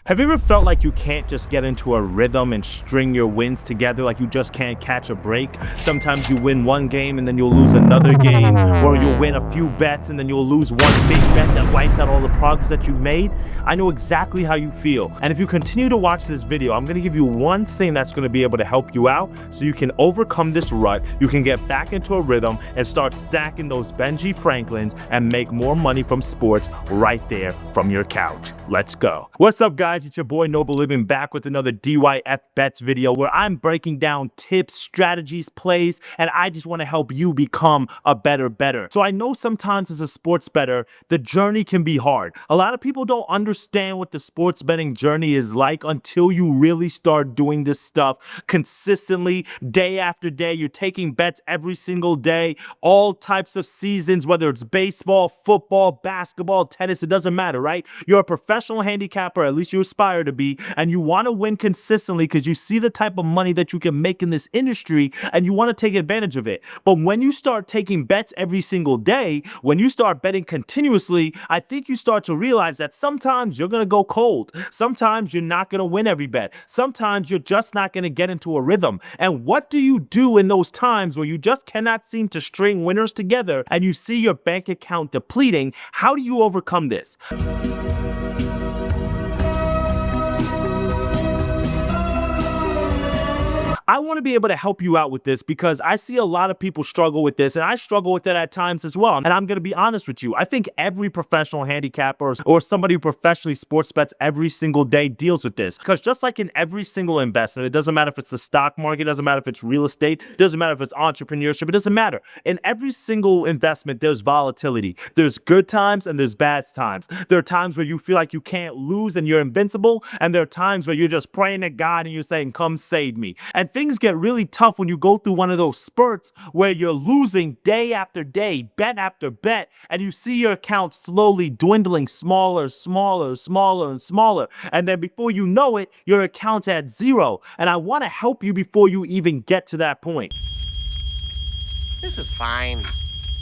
Have you ever felt like you can't just get into a rhythm and string your wins together, like you just can't catch a break? Sometimes you win one game and then you'll lose another game, or you'll win a few bets and then you'll lose one big bet that wipes out all the progress that you've made. I know exactly how you feel. And if you continue to watch this video, I'm gonna give you one thing that's gonna be able to help you out so you can overcome this rut, you can get back into a rhythm and start stacking those Benji Franklins and make more money from sports right there from your couch. Let's go. What's up, guys? It's your boy Noble Living back with another DYF Bets video where I'm breaking down tips, strategies, plays, and I just want to help you become a better bettor. So I know sometimes as a sports bettor, the journey can be hard. A lot of people don't understand what the sports betting journey is like until you really start doing this stuff consistently, day after day. You're taking bets every single day, all types of seasons, whether it's baseball, football, basketball, tennis, it doesn't matter, right? You're a professional handicapper, at least you aspire to be, and you want to win consistently because you see the type of money that you can make in this industry and you want to take advantage of it. But when you start taking bets every single day, when you start betting continuously, I think you start to realize that sometimes you're going to go cold. Sometimes you're not going to win every bet. Sometimes you're just not going to get into a rhythm. And what do you do in those times where you just cannot seem to string winners together and you see your bank account depleting? How do you overcome this? I want to be able to help you out with this because I see a lot of people struggle with this, and I struggle with it at times as well. And I'm going to be honest with you. I think every professional handicapper or somebody who professionally sports bets every single day deals with this. Because just like in every single investment, it doesn't matter if it's the stock market, it doesn't matter if it's real estate, it doesn't matter if it's entrepreneurship, it doesn't matter. In every single investment, there's volatility. There's good times and there's bad times. There are times where you feel like you can't lose and you're invincible, and there are times where you're just praying to God and you're saying, come save me. And things get really tough when you go through one of those spurts where you're losing day after day, bet after bet, and you see your account slowly dwindling smaller, smaller, smaller, and smaller. And then before you know it, your account's at zero. And I want to help you before you even get to that point. This is fine.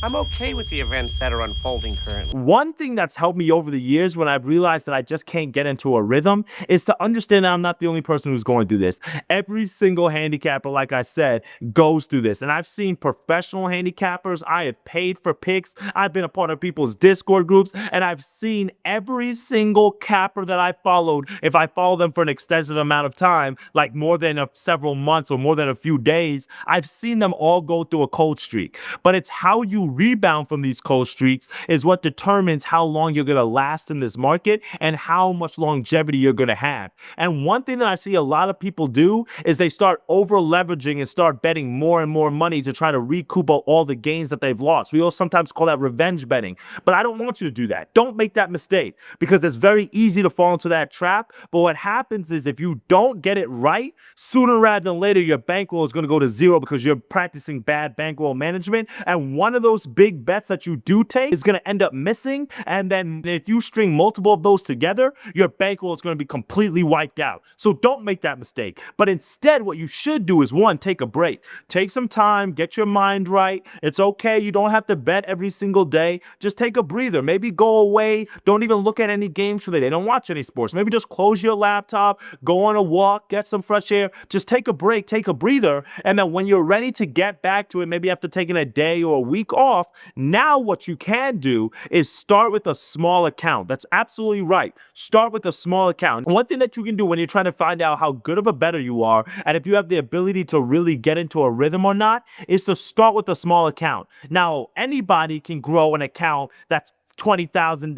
I'm okay with the events that are unfolding currently. One thing that's helped me over the years when I've realized that I just can't get into a rhythm is to understand that I'm not the only person who's going through this. Every single handicapper, like I said, goes through this. And I've seen professional handicappers. I have paid for picks. I've been a part of people's Discord groups, and I've seen every single capper that I followed, if I follow them for an extensive amount of time, like more than several months or more than a few days, I've seen them all go through a cold streak. But it's how you rebound from these cold streaks is what determines how long you're going to last in this market and how much longevity you're going to have. And one thing that I see a lot of people do is they start over leveraging and start betting more and more money to try to recoup all the gains that they've lost. We all sometimes call that revenge betting, but I don't want you to do that. Don't make that mistake because it's very easy to fall into that trap. But what happens is if you don't get it right, sooner rather than later, your bankroll is going to go to zero because you're practicing bad bankroll management. And one of those big bets that you do take is going to end up missing, and then if you string multiple of those together, your bankroll is going to be completely wiped out. So don't make that mistake. But instead, what you should do is, one, take a break. Take some time, get your mind right. It's okay. You don't have to bet every single day. Just take a breather. Maybe go away. Don't even look at any games for the day. Don't watch any sports. Maybe just close your laptop, go on a walk, get some fresh air. Just take a break, take a breather, and then when you're ready to get back to it, maybe after taking a day or a week off, now what you can do is start with a small account. That's absolutely right. Start with a small account. One thing that you can do when you're trying to find out how good of a bettor you are and if you have the ability to really get into a rhythm or not is to start with a small account. Now, anybody can grow an account that's $20,000,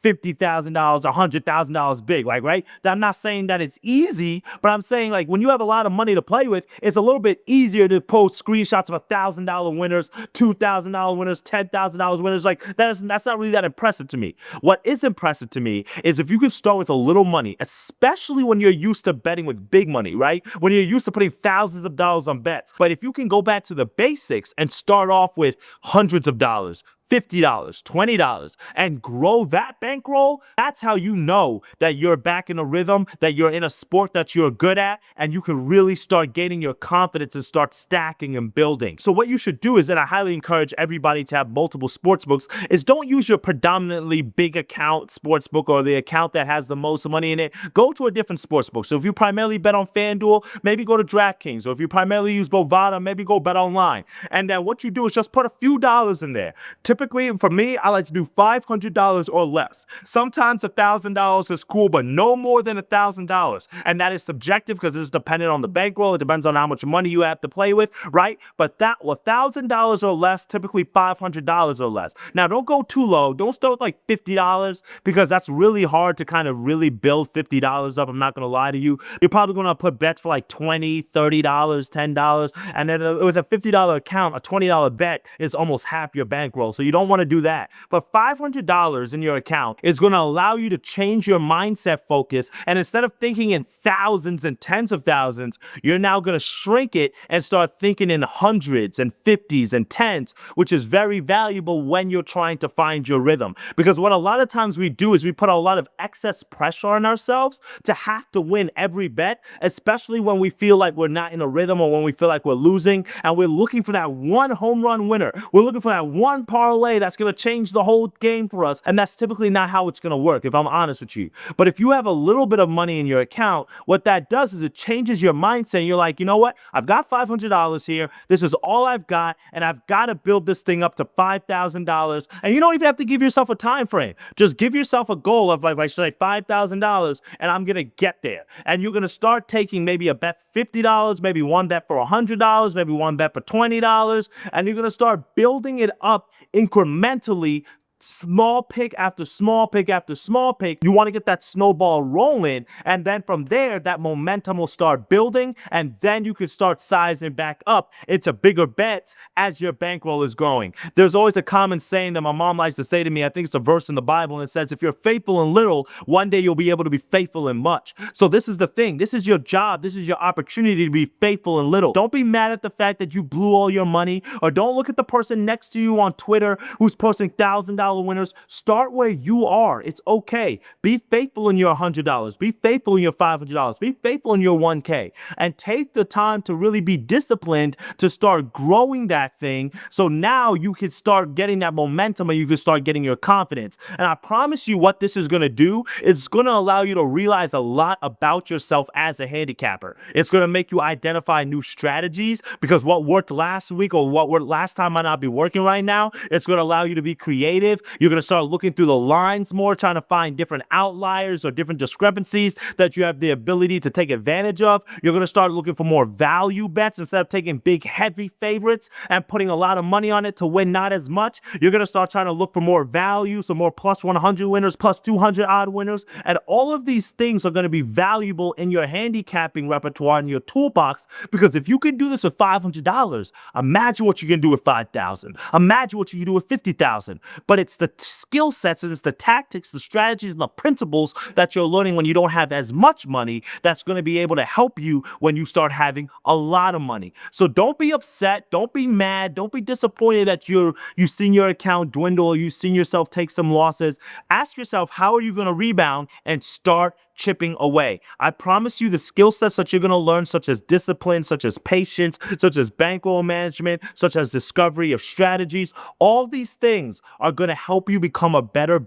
$50,000, $100,000 big, like, right? I'm not saying that it's easy, but I'm saying like when you have a lot of money to play with, it's a little bit easier to post screenshots of $1,000 winners, $2,000 winners, $10,000 winners. Like that's not really that impressive to me. What is impressive to me is if you can start with a little money, especially when you're used to betting with big money, right? When you're used to putting thousands of dollars on bets. But if you can go back to the basics and start off with hundreds of dollars, $50, $20, and grow that bankroll, that's how you know that you're back in a rhythm, that you're in a sport that you're good at, and you can really start gaining your confidence and start stacking and building. So what you should do is, and I highly encourage everybody to have multiple sports books, is don't use your predominantly big account sports book or the account that has the most money in it. Go to a different sports book. So if you primarily bet on FanDuel, maybe go to DraftKings. Or if you primarily use Bovada, maybe go bet online. And then what you do is just put a few dollars in there. Typically, for me, I like to do $500 or less. Sometimes $1,000 is cool, but no more than $1,000. And that is subjective because it's dependent on the bankroll. It depends on how much money you have to play with, right? But that $1,000 or less, typically $500 or less. Now, don't go too low. Don't start with like $50 because that's really hard to kind of really build $50 up. I'm not going to lie to you. You're probably going to put bets for like $20, $30, $10. And then with a $50 account, a $20 bet is almost half your bankroll. So you don't want to do that. But $500 in your account is going to allow you to change your mindset focus. And instead of thinking in thousands and tens of thousands, you're now going to shrink it and start thinking in hundreds and 50s and tens, which is very valuable when you're trying to find your rhythm. Because what a lot of times we do is we put a lot of excess pressure on ourselves to have to win every bet, especially when we feel like we're not in a rhythm or when we feel like we're losing and we're looking for that one home run winner. We're looking for that one parlay that's going to change the whole game for us. And that's typically not how it's going to work, if I'm honest with you. But if you have a little bit of money in your account, what that does is it changes your mindset. You're like, you know what? I've got $500 here. This is all I've got. And I've got to build this thing up to $5,000. And you don't even have to give yourself a time frame. Just give yourself a goal of, like, I say, $5,000, and I'm going to get there. And you're going to start taking maybe a bet $50, maybe one bet for $100, maybe one bet for $20, and you're going to start building it up incrementally, small pick after small pick after small pick. You want to get that snowball rolling, and then from there that momentum will start building, and then you can start sizing back up into bigger bets as your bankroll is growing. There's always a common saying that my mom likes to say to me. I think it's a verse in the Bible, and it says, if you're faithful in little, one day you'll be able to be faithful in much. So this is the thing. This is your job. This is your opportunity to be faithful in little. Don't be mad at the fact that you blew all your money, or don't look at the person next to you on Twitter who's posting $1,000 winners. Start where you are. It's okay. Be faithful in your $100. Be faithful in your $500. Be faithful in your 1K. And take the time to really be disciplined to start growing that thing. So now you can start getting that momentum and you can start getting your confidence. And I promise you what this is going to do, it's going to allow you to realize a lot about yourself as a handicapper. It's going to make you identify new strategies, because what worked last week or what worked last time might not be working right now. It's going to allow you to be creative. You're going to start looking through the lines more, trying to find different outliers or different discrepancies that you have the ability to take advantage of. You're going to start looking for more value bets instead of taking big, heavy favorites and putting a lot of money on it to win not as much. You're going to start trying to look for more value, so more plus 100 winners, plus 200 odd winners. And all of these things are going to be valuable in your handicapping repertoire, in your toolbox, because if you can do this with $500, imagine what you can do with $5,000. Imagine what you can do with $50,000. But it's the skill sets and it's the tactics, the strategies, and the principles that you're learning when you don't have as much money that's going to be able to help you when you start having a lot of money. So don't be upset. Don't be mad. Don't be disappointed that you've seen your account dwindle or you've seen yourself take some losses. Ask yourself, how are you going to rebound, and start chipping away. I promise you the skill sets that you're going to learn, such as discipline, such as patience, such as bankroll management, such as discovery of strategies, all these things are going to help you become a better.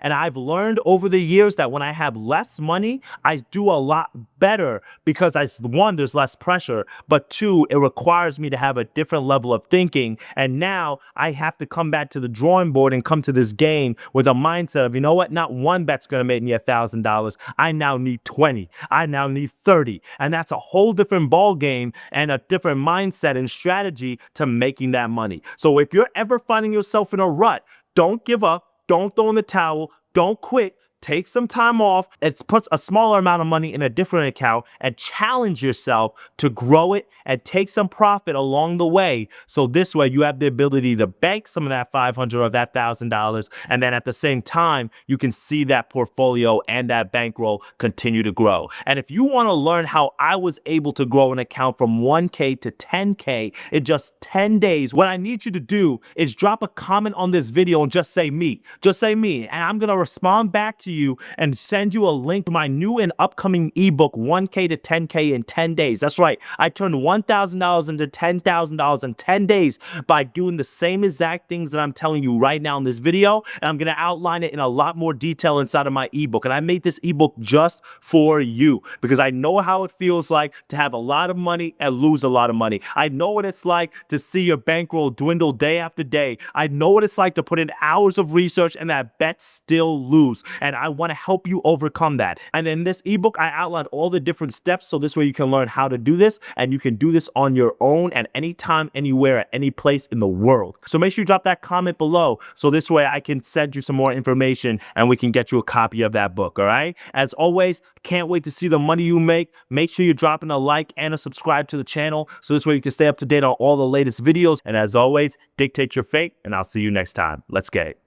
And I've learned over the years that when I have less money, I do a lot better because one, there's less pressure, but two, it requires me to have a different level of thinking. And now I have to come back to the drawing board and come to this game with a mindset of, you know what, not one bet's going to make me $1,000. I now need 20. I now need 30. And that's a whole different ball game and a different mindset and strategy to making that money. So if you're ever finding yourself in a rut, don't give up. Don't throw in the towel. Don't quit. take some time off, it puts a smaller amount of money in a different account, and challenge yourself to grow it and take some profit along the way. So this way you have the ability to bank some of that $500 or that $1,000, and then at the same time, you can see that portfolio and that bankroll continue to grow. And if you want to learn how I was able to grow an account from 1K to 10K in just 10 days, what I need you to do is drop a comment on this video and just say me. Just say me, and I'm going to respond back to you and send you a link to my new and upcoming ebook, 1K to 10K in 10 days. That's right. I turned $1,000 into $10,000 in 10 days by doing the same exact things that I'm telling you right now in this video. And I'm going to outline it in a lot more detail inside of my ebook. And I made this ebook just for you because I know how it feels like to have a lot of money and lose a lot of money. I know what it's like to see your bankroll dwindle day after day. I know what it's like to put in hours of research and that bet still lose. And I want to help you overcome that. And in this ebook, I outlined all the different steps so this way you can learn how to do this, and you can do this on your own at any time, anywhere, at any place in the world. So make sure you drop that comment below so this way I can send you some more information and we can get you a copy of that book, all right? As always, can't wait to see the money you make. Make sure you're dropping a like and a subscribe to the channel so this way you can stay up to date on all the latest videos. And as always, dictate your fate, and I'll see you next time. Let's get it.